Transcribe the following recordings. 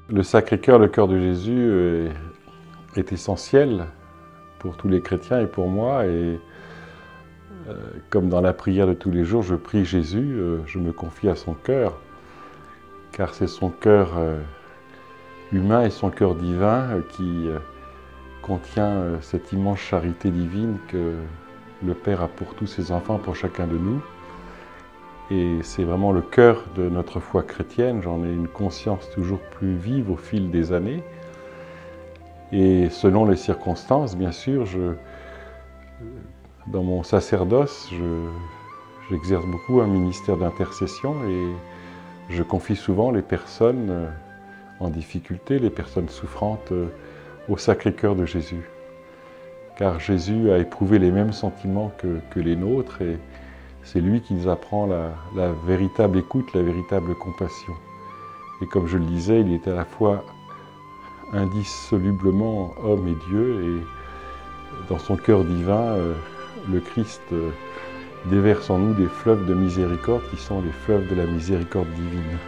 Le Sacré-Cœur, le cœur de Jésus, est essentiel pour tous les chrétiens et pour moi. Et comme dans la prière de tous les jours, je prie Jésus, je me confie à son cœur, car c'est son cœur humain et son cœur divin qui contient cette immense charité divine que le Père a pour tous ses enfants, pour chacun de nous. Et c'est vraiment le cœur de notre foi chrétienne. J'en ai une conscience toujours plus vive au fil des années. Et selon les circonstances, bien sûr, dans mon sacerdoce, j'exerce beaucoup un ministère d'intercession et je confie souvent les personnes en difficulté, les personnes souffrantes au Sacré-Cœur de Jésus. Car Jésus a éprouvé les mêmes sentiments que les nôtres et c'est lui qui nous apprend la véritable écoute, la véritable compassion. Et comme je le disais, il est à la fois indissolublement homme et Dieu, et dans son cœur divin, le Christ déverse en nous des fleuves de miséricorde qui sont les fleuves de la miséricorde divine.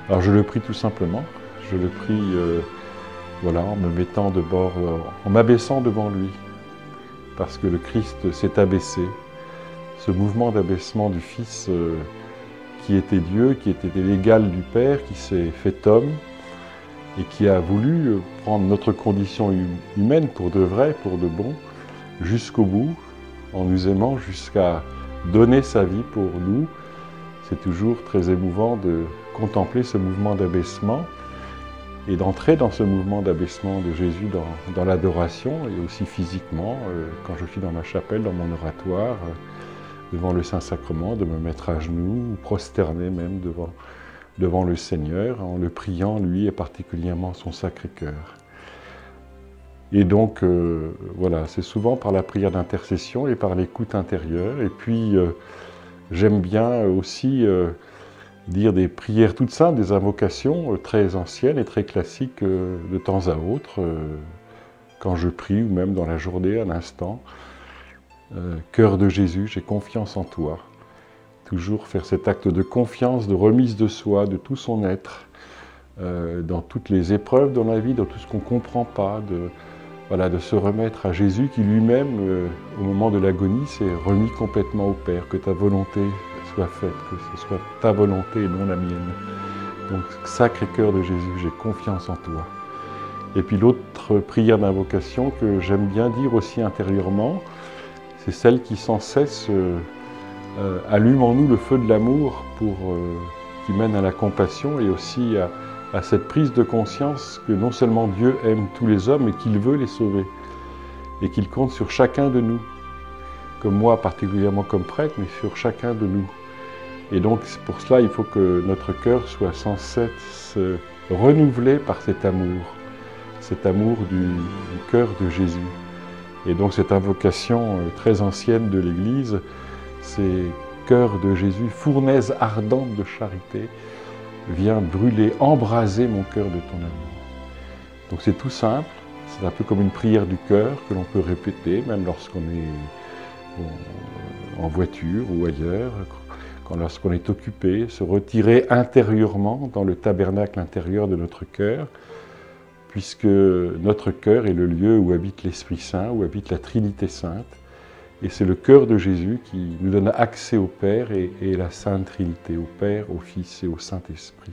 Alors je le prie tout simplement, je le prie voilà, en me mettant de bord, en m'abaissant devant lui, parce que le Christ s'est abaissé. Ce mouvement d'abaissement du Fils qui était Dieu, qui était l'égal du Père, qui s'est fait homme et qui a voulu prendre notre condition humaine pour de vrai, pour de bon, jusqu'au bout, en nous aimant jusqu'à donner sa vie pour nous. C'est toujours très émouvant de contempler ce mouvement d'abaissement et d'entrer dans ce mouvement d'abaissement de Jésus dans l'adoration et aussi physiquement, quand je suis dans ma chapelle, dans mon oratoire, devant le Saint-Sacrement, de me mettre à genoux, ou prosterner même devant le Seigneur, en le priant, lui, et particulièrement son Sacré-Cœur. Et donc, voilà, c'est souvent par la prière d'intercession et par l'écoute intérieure. Et puis, j'aime bien aussi dire des prières toutes simples, des invocations très anciennes et très classiques de temps à autre, quand je prie, ou même dans la journée, un instant. Cœur de Jésus, j'ai confiance en toi. Toujours faire cet acte de confiance, de remise de soi, de tout son être, dans toutes les épreuves dans la vie, dans tout ce qu'on ne comprend pas, de se remettre à Jésus qui lui-même, au moment de l'agonie, s'est remis complètement au Père. Que ta volonté soit faite, que ce soit ta volonté et non la mienne. Donc, Sacré-Cœur de Jésus, j'ai confiance en toi. Et puis l'autre prière d'invocation que j'aime bien dire aussi intérieurement, c'est celle qui sans cesse allume en nous le feu de l'amour qui mène à la compassion et aussi à cette prise de conscience que non seulement Dieu aime tous les hommes, mais qu'il veut les sauver et qu'il compte sur chacun de nous, comme moi particulièrement comme prêtre, mais sur chacun de nous. Et donc pour cela, il faut que notre cœur soit sans cesse renouvelé par cet amour du cœur de Jésus. Et donc cette invocation très ancienne de l'Église, c'est « Cœur de Jésus, fournaise ardente de charité, viens brûler, embraser mon cœur de ton amour ». Donc c'est tout simple, c'est un peu comme une prière du cœur que l'on peut répéter, même lorsqu'on est en voiture ou ailleurs, lorsqu'on est occupé, se retirer intérieurement dans le tabernacle intérieur de notre cœur, puisque notre cœur est le lieu où habite l'Esprit Saint, où habite la Trinité Sainte. Et c'est le cœur de Jésus qui nous donne accès au Père et la Sainte Trinité, au Père, au Fils et au Saint-Esprit.